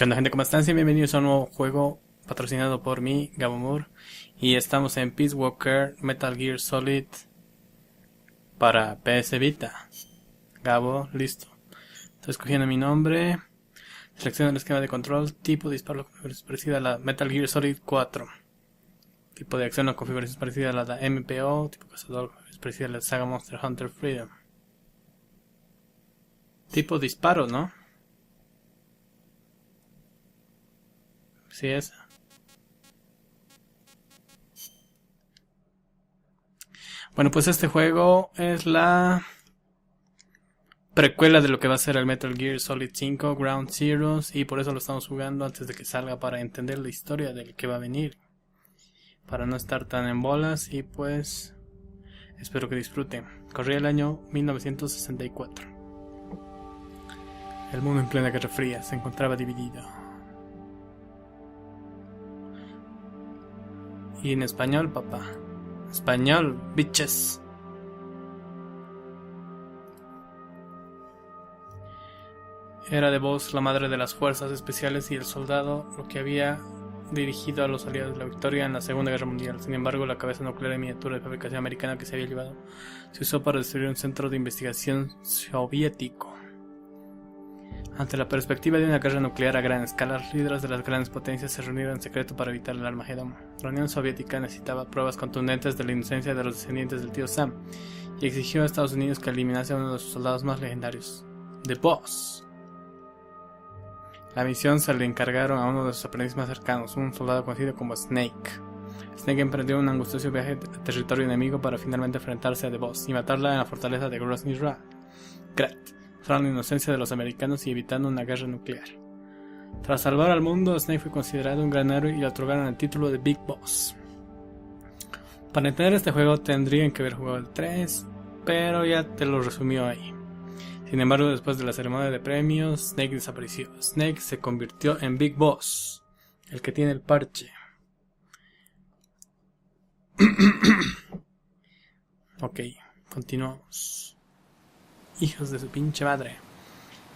¿Qué onda, gente? ¿Cómo están? Bienvenidos a un nuevo juego patrocinado por mí, GABOMUR. Y estamos en Peace Walker Metal Gear Solid para PS Vita. Gabo, listo. Estoy escogiendo mi nombre. Selecciono el esquema de control. Tipo de disparo, configuración parecida a la Metal Gear Solid 4. Tipo de acción o configuración parecida a la de MPO. Tipo cazador, configuración parecida a la saga Monster Hunter Freedom. Tipo disparo, ¿no? Sí, es. Bueno, pues este juego es la precuela de lo que va a ser el Metal Gear Solid 5 Ground Zeroes, y por eso lo estamos jugando antes de que salga, para entender la historia del que va a venir, para no estar tan en bolas. Y pues espero que disfruten. Corría el año 1964. El mundo en plena Guerra Fría se encontraba dividido. Y en español, papá. Español, bitches. Era de voz la madre de las fuerzas especiales y el soldado, lo que había dirigido a los aliados de la victoria en la Segunda Guerra Mundial. Sin embargo, la cabeza nuclear en miniatura de fabricación americana que se había llevado se usó para destruir un centro de investigación soviético. Ante la perspectiva de una guerra nuclear a gran escala, los líderes de las grandes potencias se reunieron en secreto para evitar el Armagedón. La Unión Soviética necesitaba pruebas contundentes de la inocencia de los descendientes del tío Sam, y exigió a Estados Unidos que eliminase a uno de sus soldados más legendarios, The Boss. La misión se le encargaron a uno de sus aprendices más cercanos, un soldado conocido como Snake. Snake emprendió un angustioso viaje a territorio enemigo para finalmente enfrentarse a The Boss y matarla en la fortaleza de Grozny Rat, mostrando la inocencia de los americanos y evitando una guerra nuclear. Tras salvar al mundo, Snake fue considerado un gran héroe y le otorgaron el título de Big Boss. Para entender este juego tendrían que haber jugado el 3, pero ya te lo resumió ahí. Sin embargo, después de la ceremonia de premios, Snake desapareció. Snake se convirtió en Big Boss, el que tiene el parche. Ok, continuamos. Hijos de su pinche madre.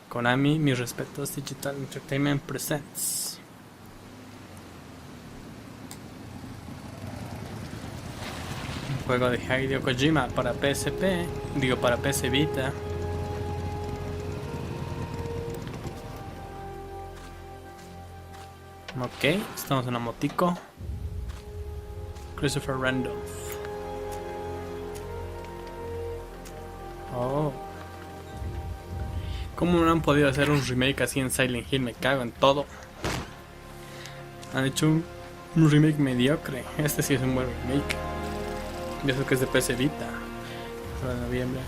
Konami, mis respetos. Digital Entertainment Presents. Un juego de Hideo Kojima para PSP. Digo, para PS Vita. Ok, estamos en la motico. Christopher Randolph. Oh. ¿Cómo no han podido hacer un remake así en Silent Hill? Me cago en todo. Han hecho un remake mediocre. Este sí es un buen remake. Y eso que es de PS Vita. De noviembre.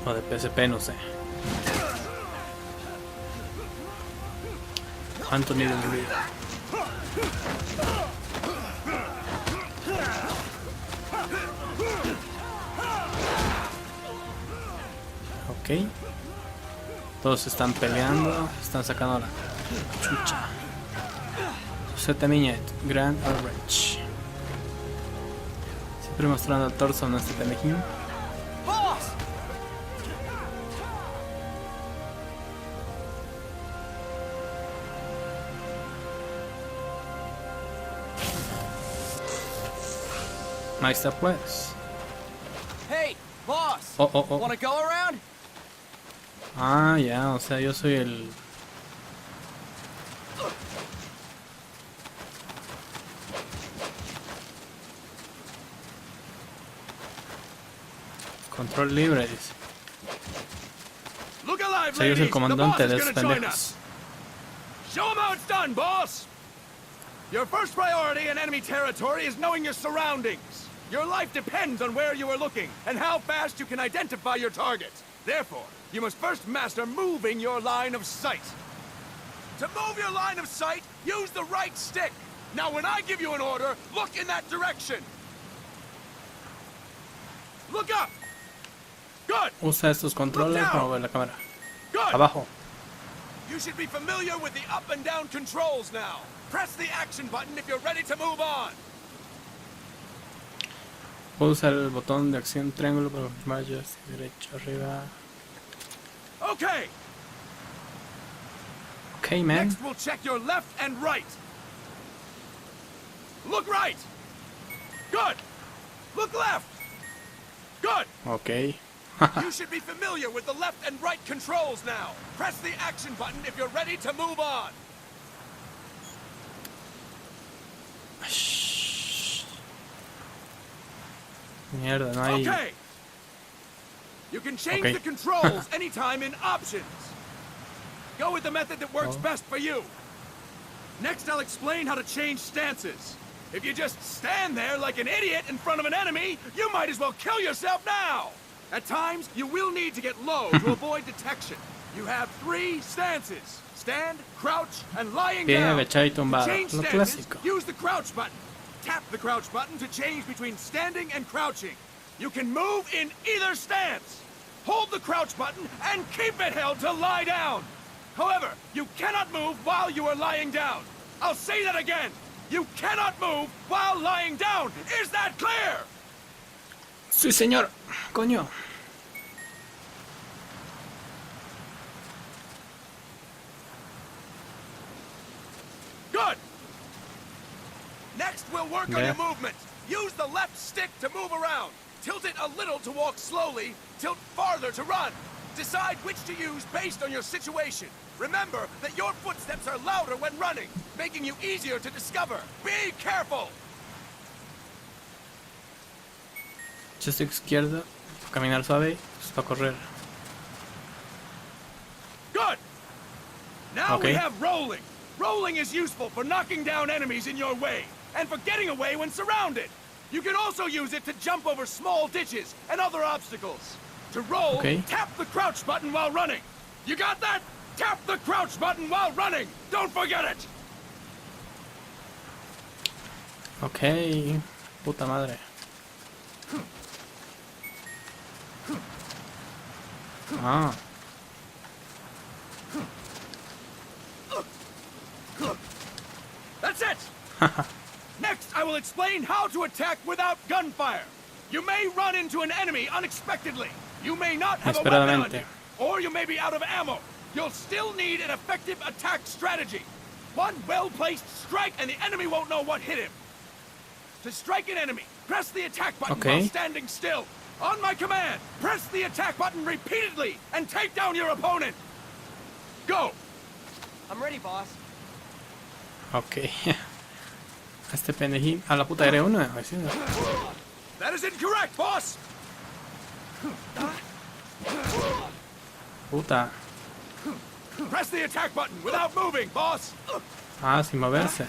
O de PSP, no sé. ¿Cuánto mide el ruido? Ok. Todos están peleando. Están sacando la chucha. Suseta Miñet, Grand Average. Siempre mostrando el torso en este penejín. Ahí está pues. Hey, boss. Oh. Wanna go around? Ah, ya, o sea, yo soy el... Control libre, dice. Look alive, O sea, yo soy el ladies. The boss comandante is de gonna estos join pendejos. us. Show 'em how it's done, boss. Your first priority in enemy territory is knowing your surroundings. Your life depends on where you are looking and how fast you can identify your target. Therefore, you must first master moving your line of sight. To move your line of sight, use the right stick. Now, when I give you an order, look in that direction. Look up. Good. Usa estos controles para mover la cámara. Good. Abajo. You should be familiar with the up and down controls now. Press the action button if you're ready to move on. Puedo usar el botón de acción triángulo para confirmar, yo hacia derecha, arriba. Okay. Okay, man. Next, we'll check your left and right. Look right. Good. Look left. Good. Okay. You should be familiar with the left and right controls now. Press the action button if you're ready to move on. Mierda, no hay... Okay. You can change Okay. the controls anytime in options. Go with the method that works best for you. Next, I'll explain how to change stances. If you just stand there like an idiot in front of an enemy, you might as well kill yourself now. At times, you will need to get low to avoid detection. You have 3 stances: stand, crouch, and lying Bien down. agachado y To tumbado. change Lo stances, clásico. use the crouch button. Tap the crouch button to change between standing and crouching. You can move in either stance. Hold the crouch button and keep it held to lie down. However, you cannot move while you are lying down. I'll say that again. You cannot move while lying down. Is that clear? Sí, señor. Coño. Good. Next, we'll work on your movement. Use the left stick to move around. Tilt it a little to walk slowly. Tilt farther to run. Decide which to use based on your situation. Remember that your footsteps are louder when running, making you easier to discover. Be careful. Joystick izquierdo. Para caminar suave. Es para correr. Good. Now we Okay. have rolling. Rolling is useful for knocking down enemies in your way, and for getting away when surrounded. You can also use it to jump over small ditches and other obstacles. To roll, Okay. tap the crouch button while running. You got that? Tap the crouch button while running. Don't forget it. Ok. Puta madre. Ah. That's it. Next, I will explain how to attack without gunfire. You may run into an enemy unexpectedly. You may not have a weapon on you, or you may be out of ammo. You'll still need an effective attack strategy. One well-placed strike and the enemy won't know what hit him. To strike an enemy, press the attack button while standing still. On my command, press the attack button repeatedly and take down your opponent. Go. I'm ready, boss. Ok. A este pendejín. A la puta agregué uno. That is incorrect, boss. Puta. Press the attack button without moving, boss. Ah, sin moverse.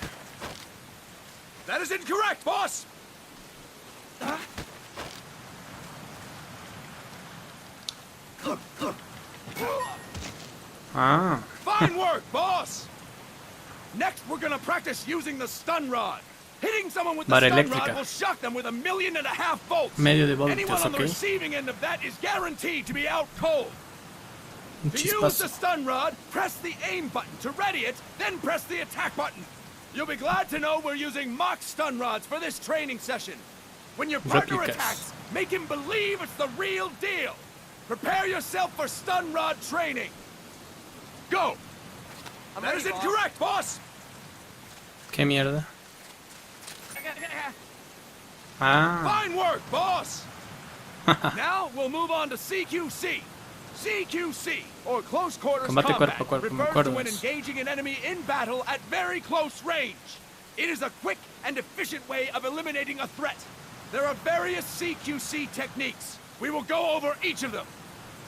That is incorrect, boss. Ah. Fine work, boss. Next, we're gonna practice using the stun rod. Hitting someone with the Vara stun eléctrica. rod will shock them with 1.5 million volts. Medio de voltios, Anyone on the ok. receiving end of that is guaranteed to be out cold. Un To use the chispazo. stun rod, press the aim button. To ready it, then press the attack button. You'll be glad to know we're using mock stun rods for this training session. When your partner Replicas. attacks, make him believe it's the real deal. Prepare yourself for stun rod training. Go. I'm That ready, is boss. incorrect, boss. ¿Qué mierda? Ah. Fine work, boss. Now we'll move on to CQC. CQC, or Close Quarters Combate Combat, cuerpo a cuerpo, me refers acuerdo to when de eso. engaging an enemy in battle at very close range. It is a quick and efficient way of eliminating a threat. There are various CQC techniques. We will go over each of them.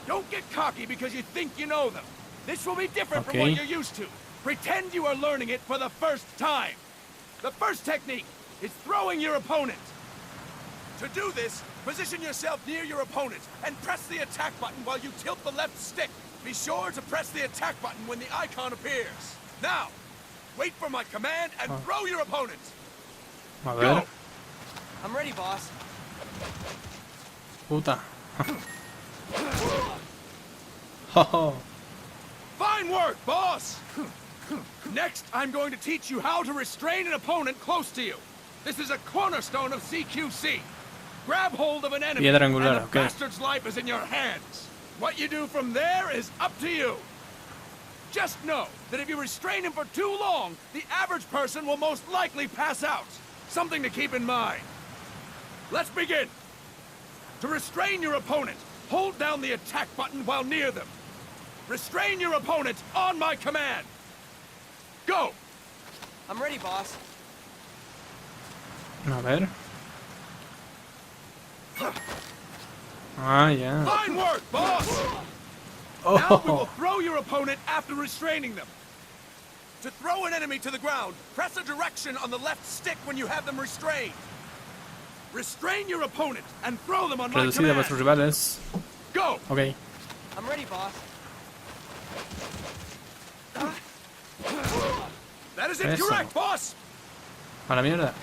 Don't get cocky because you think you know them. This will be different from what Okay. you're used to. Pretend you are learning it for the first time. The first technique is throwing your opponent. To do this, position yourself near your opponent and press the attack button while you tilt the left stick. Be sure to press the attack button when the icon appears. Now, wait for my command and throw your opponent. A Go. ver. I'm ready, boss. Puta. Jojo. Fine work, boss! Next, I'm going to teach you how to restrain an opponent close to you. This is a cornerstone of CQC. Grab hold of an enemy, Piedra angular, and the okay. bastard's life is in your hands. What you do from there is up to you. Just know that if you restrain him for too long, the average person will most likely pass out. Something to keep in mind. Let's begin. To restrain your opponent, hold down the attack button while near them. Restrain your opponent on my command. Go! I'm ready, boss. A ver. Ah, ya. Fine work, boss! Now we will Oh, throw your opponent after restraining them. To throw an enemy to the ground, press a direction on the left stick when you have them restrained. Restrain your opponent and throw them on my reducida a command. vuestros rivales. Go! Ok. I'm ready, boss. That is Eso. incorrect, boss! A la mierda.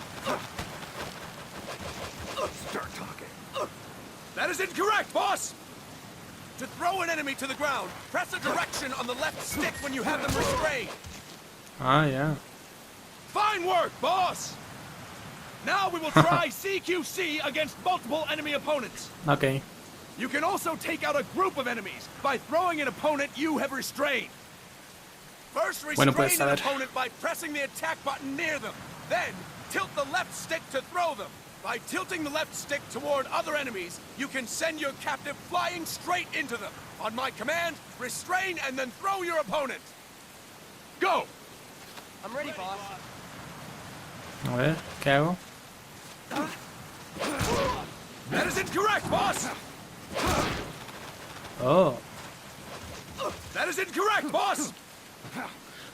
Start talking. That is incorrect, boss! To throw an enemy to the ground, press a direction on the left stick when you have them restrained. Ah, ya. Fine work, boss! Now we will try CQC against multiple enemy opponents. Ok. You can also take out a group of enemies by throwing an opponent you have restrained. First, restrain pues, a an ver. opponent by pressing the attack button near them. Then, tilt the left stick to throw them. By tilting the left stick toward other enemies, you can send your captive flying straight into them. On my command, restrain and then throw your opponent. Go! I'm ready, boss. A ver, ¿qué hago? That is incorrect, boss! Oh. That is incorrect, boss!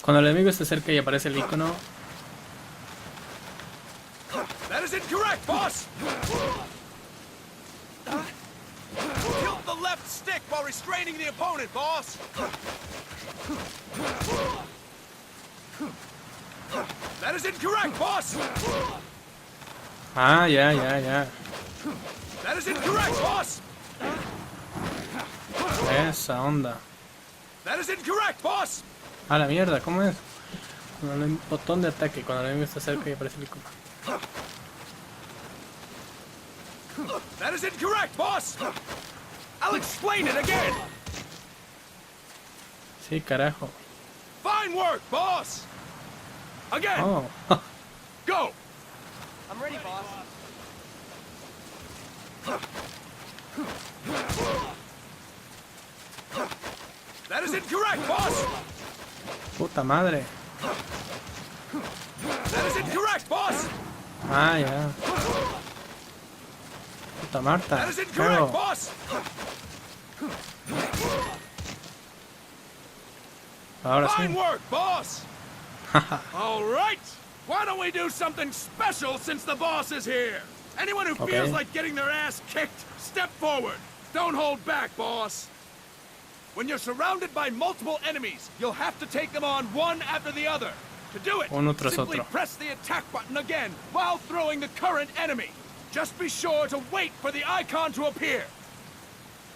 Cuando el enemigo se acerca y aparece el icono. That is incorrect, boss! Tilt the left stick while restraining the opponent, boss! That is incorrect, boss! Ah, ya, ya, ya. That is incorrect, boss! Esa onda. That is incorrect, boss! A la mierda, ¿cómo es? Cuando el botón de ataque, cuando el enemigo se acerca y aparece el icono. That is incorrect, boss! I'll explain it again! Sí, carajo. Fine work, boss! Again! Oh. Go! I'm ready, boss. That is incorrect, boss! Puta madre. That is incorrect, boss! Ah, ya. Puta Marta. That is ¿Qué incorrect, hago? boss! Ahora Fine sí. work, boss! All right! Why don't we do something special since the boss is here? Anyone who Okay. feels like getting their ass kicked, step forward. Don't hold back, boss. When you're surrounded by multiple enemies, you'll have to take them on one after the other. To do it, Uno tras simply otro. press the attack button again while throwing the current enemy. Just be sure to wait for the icon to appear.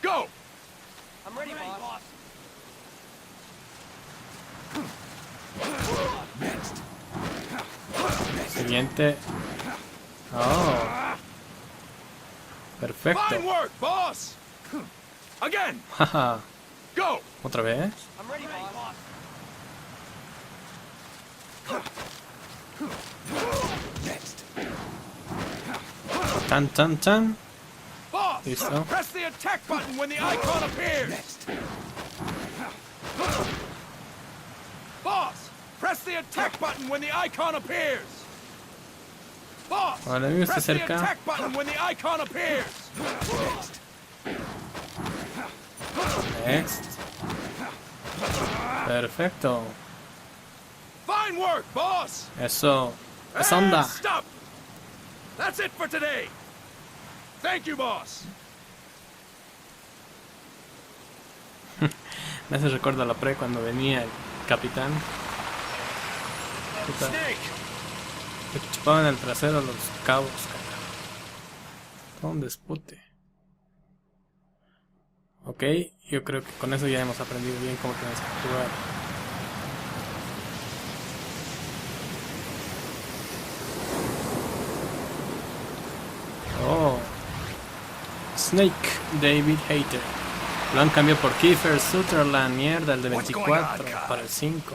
Go! I'm ready, boss. Siguiente. Oh. Perfecto. Fine work, boss! Again! Haha. Go! ¿Otra vez? I'm ready, boss. Tan, tan, tan. Boss! Listo. Press the attack button when the icon appears! Boss! Press the attack button when the icon appears! Boss! Cuando el enemigo se Press the acerca. attack button when the icon appears! Next. Perfecto. Fine work, boss! Eso. Esa And onda. stop! That's it for today! Thank you, boss! Me hace recuerdo a la pre cuando venía el capitán. Puta, Snake! le chupaban el trasero a los cabos. Todo un despute. Ok, yo creo que con eso ya hemos aprendido bien cómo tenemos que jugar. Oh. Snake, David Hater. Lo han cambiado por Kiefer Sutherland, mierda, el de 24 para el 5.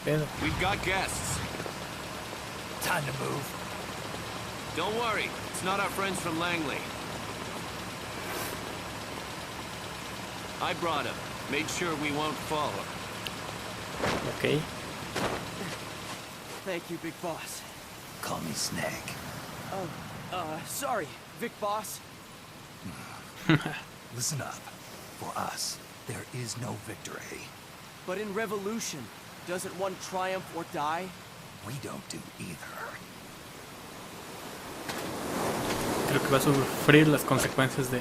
Pedo. We've got guests. Time to move. Don't worry, it's not our friends from Langley. I brought him. Made sure we won't fall. Ok. Thank you, Big Boss. Call me Snake. Sorry, Big Boss. Listen up. For us, there is no victory. But in Revolution, doesn't one triumph or die? We don't do either. Creo que va a sufrir las consecuencias de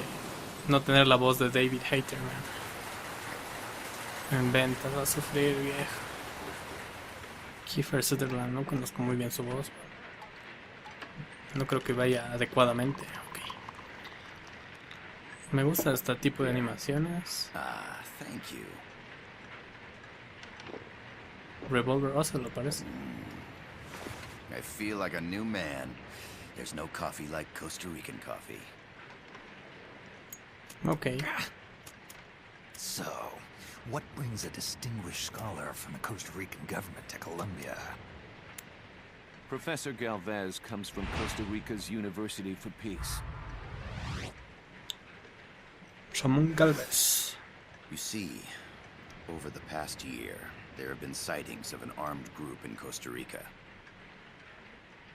no tener la voz de David Hayter, man. En ventas va a sufrir, viejo. Kiefer Sutherland, no conozco muy bien su voz. No creo que vaya adecuadamente. Okay. Me gusta este tipo de animaciones. Ah, thank you. Revolver Ocelot, lo parece. I feel like a new man. There's no coffee like Costa Rican coffee. Ok. So, what brings a distinguished scholar from the Costa Rican government to Colombia? Professor Galvez comes from Costa Rica's University for Peace. Ramón Galvez. You see, over the past year, there have been sightings of an armed group in Costa Rica.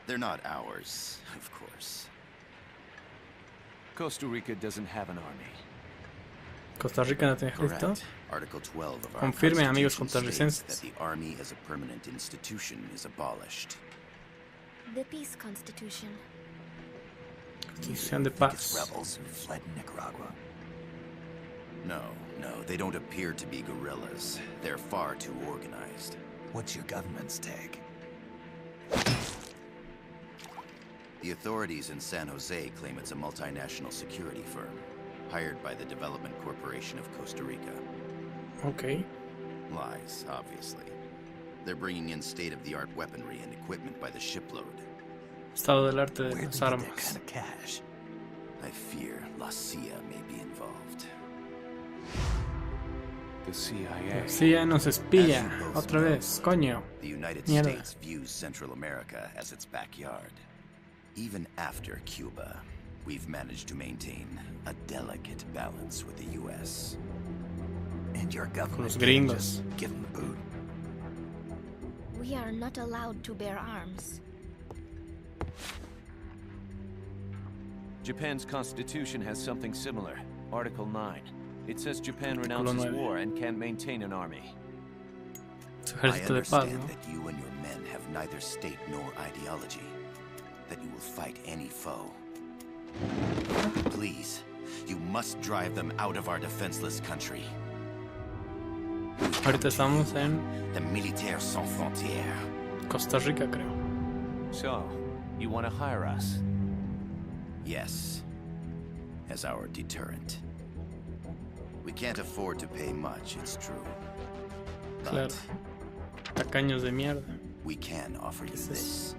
They're not ours, of course. Costa Rica doesn't have an army. Costa Rica no tiene ejército. Correct. Article 12 of our Confirmen, amigos Constitution states costarricenses. that the army as a permanent institution is abolished. The Peace Constitution. Constitución de Think it's paz. rebels who fled Nicaragua? No, they don't appear to be guerrillas. They're far too organized. What's your government's take? The authorities in San Jose claim it's a multinational security firm, hired by the Development Corporation of Costa Rica. Ok. Lies, obviously. They're bringing in state-of-the-art weaponry and equipment by the shipload. Estado del arte de Where las did they get that armas. kind of cash? I fear La CIA may be involved. The CIA. Sí, ya nos espía. As you both Otra know, vez, coño. The United Mierda. States views Central America as its backyard. Even after Cuba, we've managed to maintain a delicate balance with the U.S. And your government los can't gringos. just give them the boot. We are not allowed to bear arms. Japan's constitution has something similar. Article 9. It says Japan renounces 9. war and can't maintain an army. Su I ejército de paz, understand ¿no? that you and your men have neither state nor ideology. That you will fight any foe. Please, you must drive them out of our defenseless country. Ahorita estamos en The Militaires Sans Frontières. Costa Rica, creo. So, you want to hire us? Yes, as our deterrent. We can't afford to pay much, it's true. Claro. But Tacaños de mierda. we can offer you ¿Qué es this.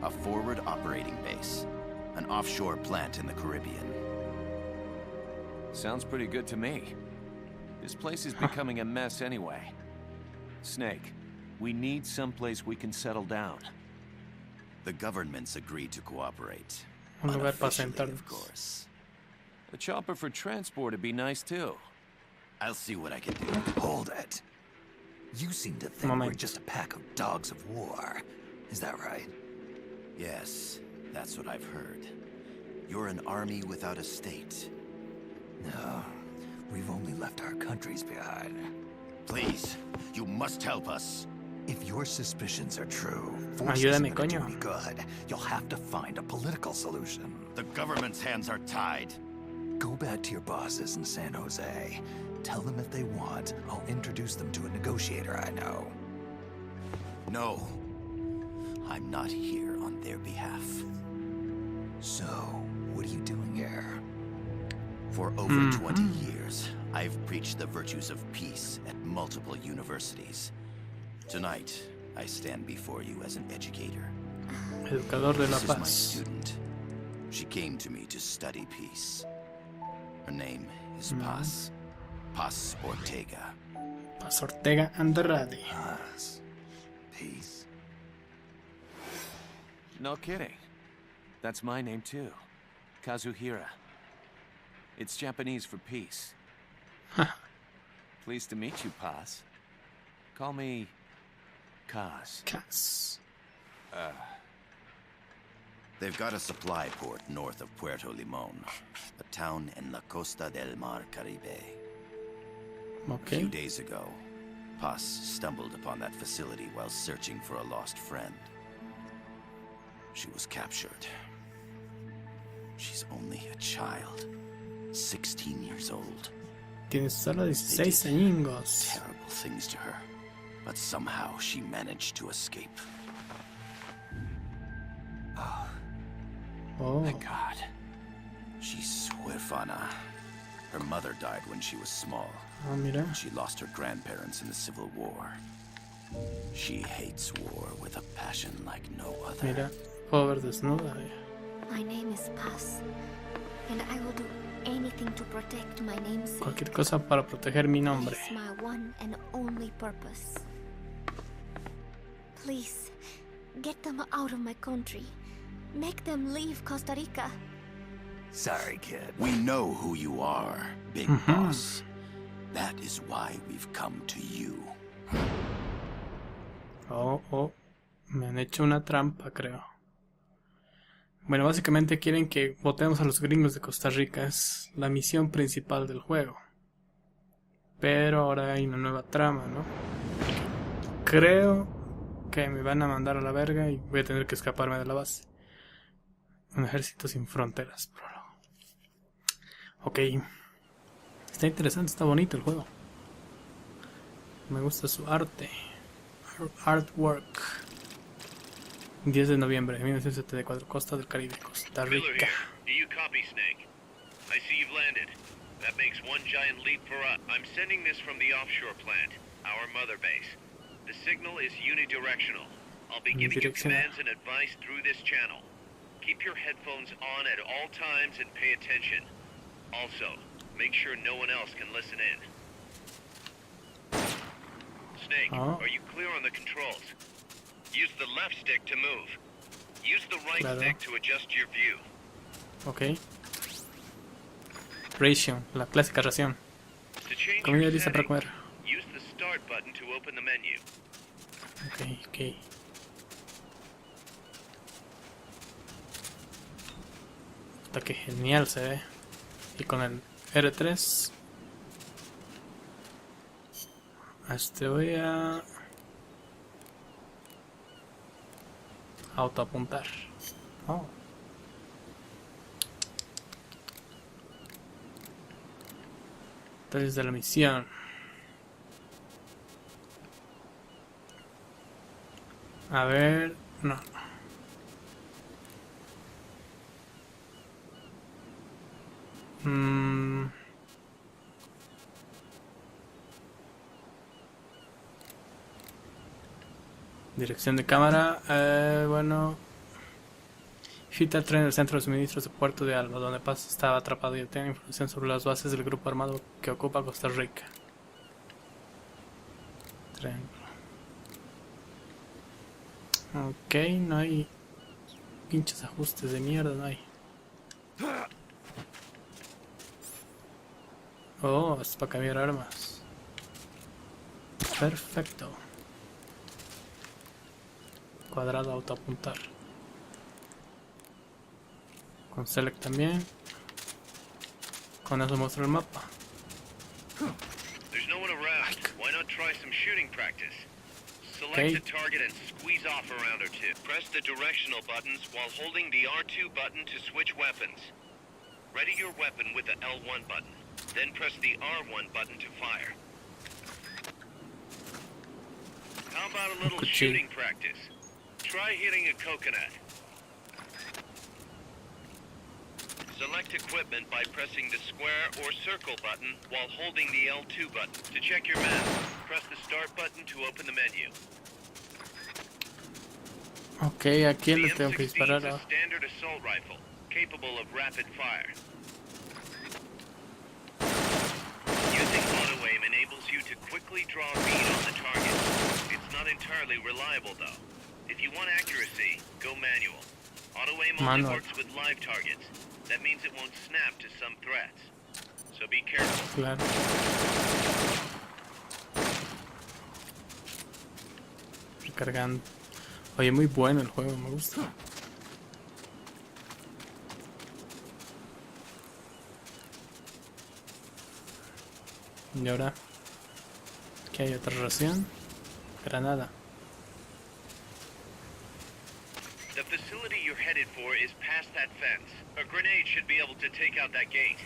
A forward operating base. An offshore plant in the Caribbean. Sounds pretty good to me. This place is becoming a mess anyway. Snake, we need someplace we can settle down. The governments agreed to cooperate. Un lugar para Unofficially, sentarnos. of course. A chopper for transport would be nice too. I'll see what I can do. Hold it. You seem to think we're Moment. just a pack of dogs of war. Is that right? Yes, that's what I've heard. You're an army without a state. No, we've only left our countries behind. Please, you must help us. If your suspicions are true, forces Ayúdame, are gonna do coño. me good. You'll have to find a political solution. The government's hands are tied. Go back to your bosses in San Jose. Tell them if they want, I'll introduce them to a negotiator I know. No, I'm not here on their behalf. So, what are you doing here? For over 20 years, I've preached the virtues of peace at multiple universities. Tonight, I stand before you as an educator. Educador de la This is my paz. student. She came to me to study peace. Her name is Paz. Paz Ortega. Paz Ortega Andrade. Paz. Peace. No kidding. That's my name too. Kazuhira. It's Japanese for peace. Pleased to meet you, Paz. Call me Kaz. Cas. They've got a supply port north of Puerto Limon, a town in la Costa del Mar Caribe. A few Ok. days ago, Paz stumbled upon that facility while searching for a lost friend. She was captured. She's only a child, 16 years old. Tiene solo 16 años. Terrible things to her, but somehow she managed to escape. Oh. Thank God. She's huérfana. Her mother died when she was small. Ah, mira. She lost her grandparents in the Civil War. She hates war with a passion like no other. Mira. Puedo ver desnuda. My name is Paz, and I will do anything to protect my namesake. Cualquier cosa para proteger mi nombre. It's my one and only purpose. Please, get them out of my country. Make them leave Costa Rica. Sorry, kid. We know who you are, Big Boss. That is why we've come to you. Oh, oh. Me han hecho una trampa, creo. Bueno, básicamente quieren que votemos a los gringos de Costa Rica. Es la misión principal del juego. Pero ahora hay una nueva trama, ¿no? Creo que me van a mandar a la verga y voy a tener que escaparme de la base. Un ejército sin fronteras, prólogo. Ok. Está interesante, está bonito el juego. Me gusta su arte. Artwork. 10 de noviembre de 1974, Costa del Caribe, Costa Miller Rica. here. Do you copy, Snake? I see you've landed. That makes one giant leap for us. I'm sending this from the offshore plant, our mother base. The signal is unidirectional. I'll be giving you commands and advice through this channel. Keep your headphones on at all times and pay attention. Also, make sure no one else can listen in. Snake, are you clear on the controls? Use the left stick to move. Use the right stick to adjust your view. Ok. Ration, la clásica ración. To change Comida your lista para settings, comer. use the start button to open the menu. Ok, ok. Puta, que genial se ve. Y con el R3 voy a autoapuntar. Oh. Detalles de la misión. A ver, no. Dirección de cámara, bueno. Fita el tren en el centro de suministros de Puerto de Alba, donde Paz estaba atrapado y obtiene información sobre las bases del grupo armado que ocupa Costa Rica. Tren. Ok, no hay pinches ajustes de mierda, no hay. Oh, es para cambiar armas. Perfecto. Cuadrado autoapuntar. Con select también. Con eso muestra el mapa. There's no one around. Why not try some shooting practice? Select a target and squeeze off a round or two. Press the directional buttons while holding the R2 button to switch weapons. Ready your weapon with the L1 button. Then press the R1 button to fire. How about a little shooting practice? Try hitting a coconut. Select equipment by pressing the square or circle button while holding the L2 button. To check your map, press the start button to open the menu. Ok, ¿a quién le tengo que The M16 disparar? is a standard assault rifle, capable of rapid fire. Using entirely reliable, though. If you want accuracy, go manual. Auto aim only Manual. works with live targets. That means it won't snap to some threats. So be careful. Claro. Recargando. Oye, muy bueno el juego, me gusta. Y ahora, ¿qué hay? Otra ración. Granada. The facility you're headed for is past that fence. A grenade should be able to take out that gate.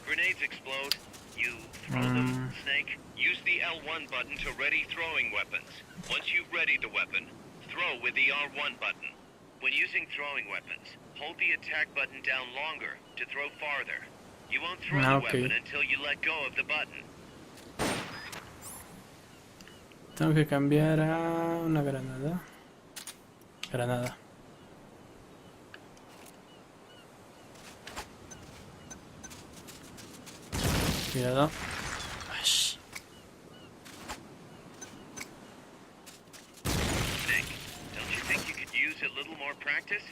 Grenades explode. You throw them, Snake. Use the L1 button to ready throwing weapons. Once you've readied the weapon, throw with the R1 button. When using throwing weapons, hold the attack button down longer to throw farther. You won't throw the weapon until you let go of the button. Tengo que cambiar a una granada. Granada. Cuidado. Ash. Snake, don't you think you could use a little more practice?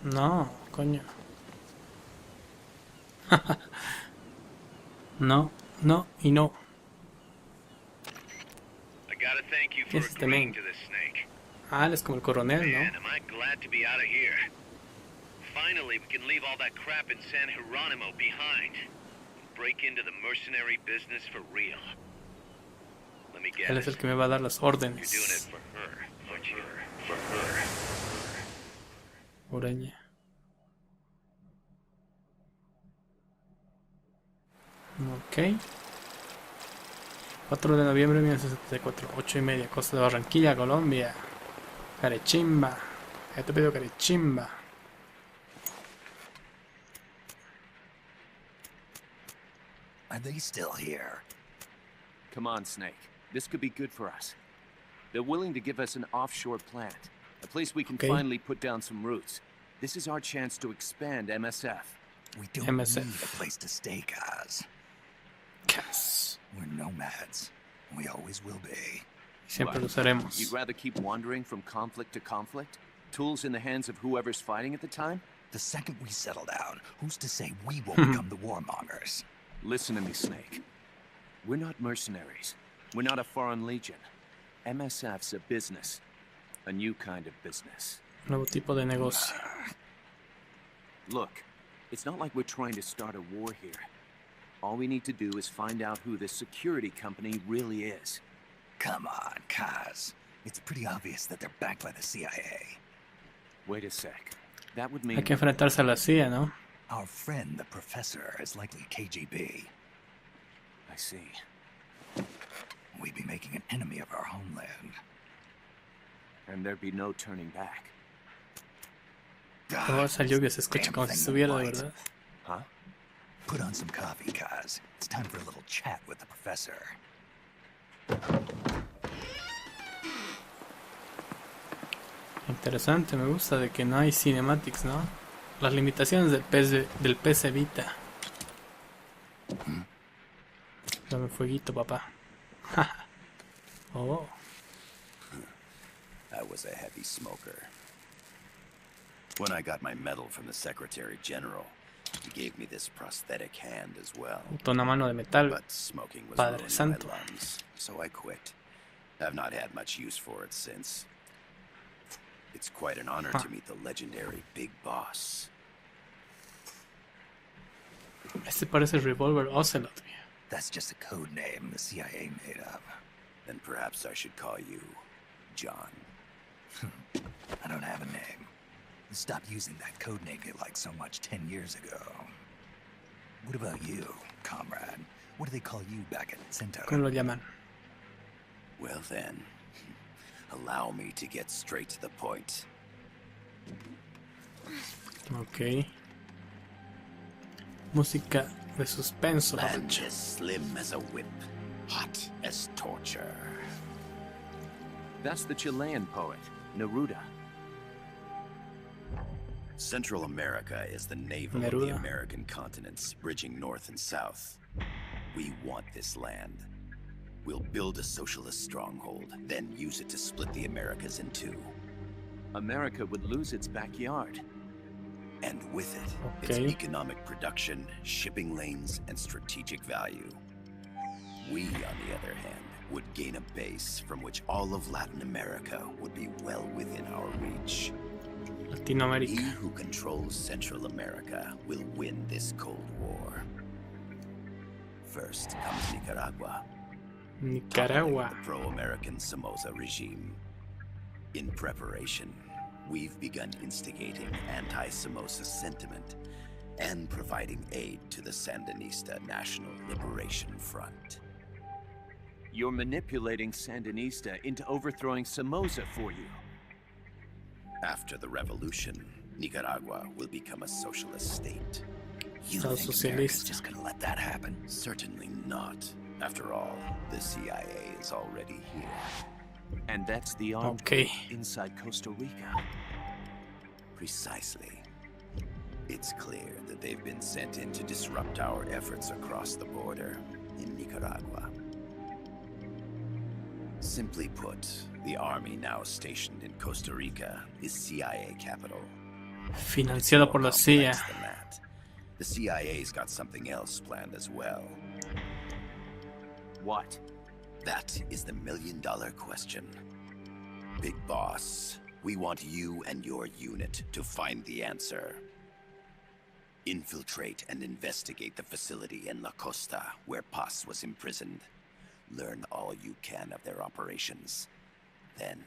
No, coño. No, no y no. I gotta thank you for Yes, the agreeing man. to this, Snake. Ah, él es como el coronel, Man, ¿no? am I glad to be out of here. Finally, we can leave all that crap in San Geronimo behind. Break into the mercenary business for real. Let me guess. Él es el que me va a dar las You're doing it órdenes. for her, aren't you? For her. Ureña. Ok. 4 de noviembre de 1974, 8:30, Costa de Barranquilla, Colombia. Carechimba. Ya te pido Carechimba. Are they still here? Come on, Snake. This could be good for us. They're willing to give us an offshore plant, a place we can Okay. finally put down some roots. This is our chance to expand MSF. We don't MSF. need a place to stay, Kaz. Cas. We're nomads. We always will be. Siempre lo What? seremos. You'd rather keep wandering from conflict to conflict? Tools in the hands of whoever's fighting at the time? The second we settle down, who's to say we won't become the warmongers? Listen to me, Snake. We're not mercenaries. We're not a foreign legion. MSF's a business. A new kind of business. Nuevo tipo de negocio. Look, it's not like we're trying to start a war here. All we need to do is find out who this security company really is. Come on, Kaz. It's pretty obvious that they're backed by the CIA. Wait a sec. That would mean... Hay que enfrentarse a la CIA, ¿no? Our friend, the professor, is likely KGB. I see. We'd be making an enemy of our homeland. And there'd be no turning back. Oh, esa lluvia se escucha Damn como si thing estuviera de won't bite. verdad. Huh? Put on some coffee, Kaz. It's time for a little chat with the professor. Interesante, me gusta de que no hay cinematics, ¿no? Las limitaciones del PC Vita. Dame fueguito, papá. Oh, I was a heavy smoker. When I got my medal from the Secretary General, he gave me this prosthetic hand as well. una mano de metal. But smoking was Padre ruining Santo. my lungs, so I quit. I've not had much use for it since. It's quite an honor to meet the legendary Big Boss. Este parece el Revolver Ocelot. That's just a code name the CIA made up. Then perhaps I should call you John. I don't have a name. Stop using that code name you liked so much 10 years ago. What about you, comrade? What do they call you back at Centaur? ¿Cómo lo llaman? Well then, allow me to get straight to the point. Ok. Música de suspenso. Land papacho. as slim as a whip, hot as torture. That's the Chilean poet, Neruda. Central America is the navel of the Neruda. American continents, bridging north and south. We want this land. We'll build a socialist stronghold, then use it to split the Americas in two. America would lose its backyard. And with it, its economic production, shipping lanes, and strategic value. We, on the other hand, would gain a base from which all of Latin America would be well within our reach. Latinoamérica. He who controls Central America will win this Cold War. First comes Nicaragua. Nicaragua. The pro-American Somoza regime. In preparation, we've begun instigating anti-Somoza sentiment and providing aid to the Sandinista National Liberation Front. You're manipulating Sandinista into overthrowing Somoza for you. After the revolution, Nicaragua will become a socialist state. You think America's just gonna let that happen? Certainly not. After all, the CIA is already here. And that's the armed group inside Costa Rica. Precisely. It's clear that they've been sent in to disrupt our efforts across the border in Nicaragua. Simply put, the army now stationed in Costa Rica is CIA capital. Financiado por la CIA. The CIA's got something else planned as well. What? That is the million-dollar question. Big Boss, we want you and your unit to find the answer. Infiltrate and investigate the facility in La Costa where Paz was imprisoned. Learn all you can of their operations. Then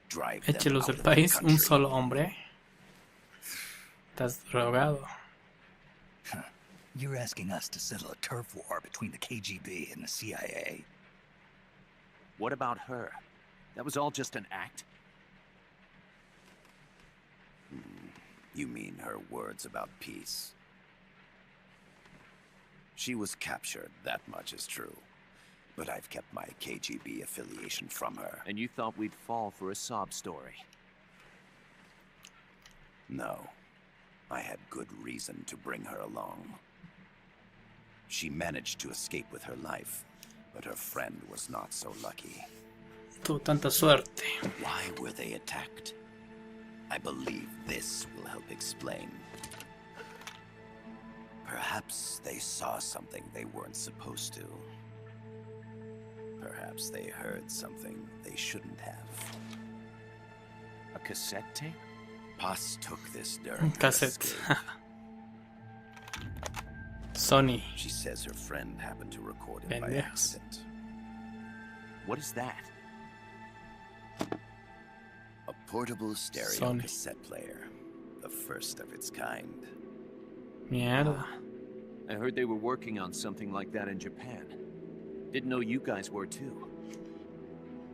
drive them Échelos out del of país, the un country. solo hombre. Estás drogado. You're asking us to settle a turf war between the KGB and the CIA. What about her? That was all just an act? You mean her words about peace? She was captured, that much is true. But I've kept my KGB affiliation from her. And you thought we'd fall for a sob story? No. I had good reason to bring her along. She managed to escape with her life, but her friend was not so lucky. Tuvo tanta suerte. Why were they attacked? I believe this will help explain. Perhaps they saw something they weren't supposed to. Perhaps they heard something they shouldn't have. A cassette tape? Paz took this during her Cassette. escape. Sony. She says her friend happened to record it by Pendejos. accident. What is that? A portable stereo Sony. cassette player. The first of its kind. Mierda. I heard they were working on something like that in Japan. Didn't know you guys were too.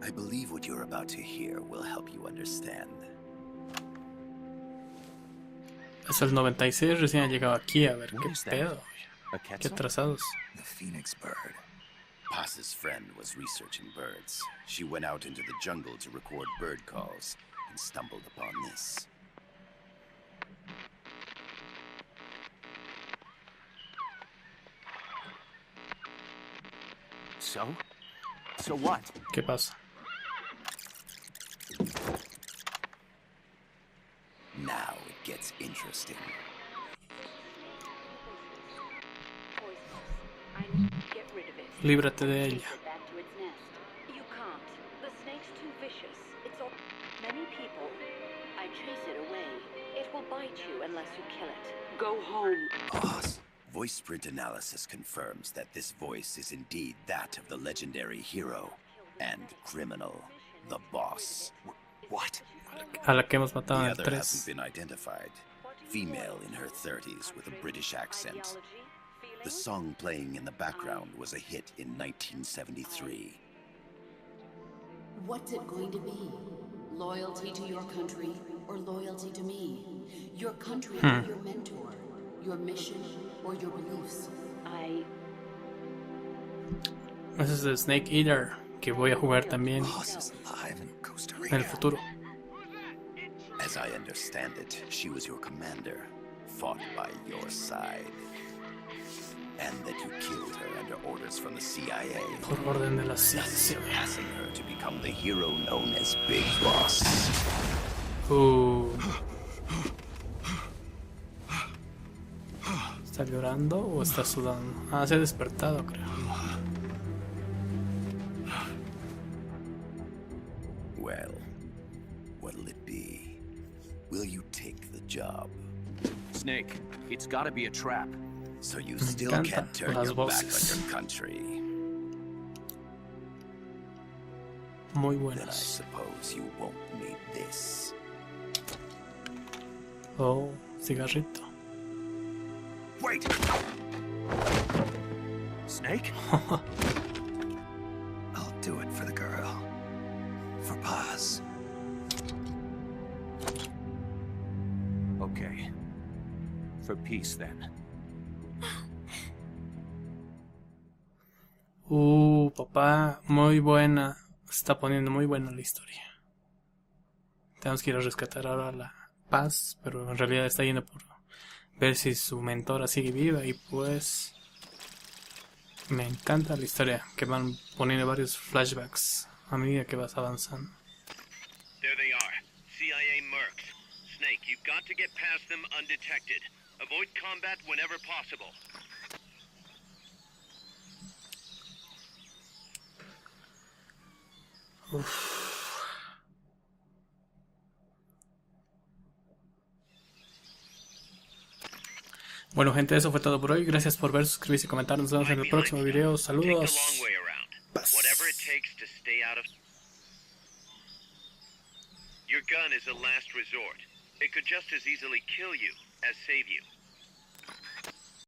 I believe what you're about to hear will help you understand. Es el 96, recién ha llegado aquí a ver What qué is that? pedo. A Qué Quetzal? atrasados. The Phoenix bird. Paz's friend was researching birds. She went out into the jungle to record bird calls and stumbled upon this. So? So what? ¿Qué pasa? Now it gets interesting. I need to get rid of it. Líbrate de ella. Take it back to its nest. You can't. The snake's too vicious. It's all many people. I chase it away. It will bite you unless you kill it. Go home. Boss. Voice print analysis confirms that this voice is indeed that of the legendary hero and criminal, the Boss. What? A la que hemos The matado en el other hasn't 3. been identified. Female in her 30s with a British accent. The song playing in the background was a hit in 1973. What's it going to be? Loyalty to your country or loyalty to me? Your country or your mentor? Your mission or your beliefs? Ese es el Snake Eater que voy a jugar también Boss is alive in Costa en Rica. el futuro. As I understand it, she was your commander, fought by your side. And that you killed her under orders from the CIA. Por orden de la Thus CIA. surpassing her to become the hero known as Big Boss. ¿Está llorando o está sudando? Ah, se ha despertado, creo. Well, what'll it be? Will you take the job? Snake, it's gotta be a trap. So you Me still encantan can't turn las your back on voces. your country? Muy Then I buenas. suppose you won't need this. Oh, cigarrito. Wait! Snake? I'll do it for the girl. For Paz. Okay. For peace, then. Papá, muy buena. Se está poniendo muy buena la historia. Tenemos que ir a rescatar ahora a la Paz, pero en realidad está yendo por ver si su mentora sigue viva y pues me encanta la historia que van poniendo varios flashbacks a medida que vas avanzando. There they are. CIA mercs. Snake, you've got to get past them undetected. Avoid combat whenever possible. Bueno, gente, eso fue todo por hoy. Gracias por ver, suscribirse y comentar. Nos vemos en el próximo video. Saludos. Whatever it takes to stay out of... Your gun is a last resort. It could just as easily kill you as save you.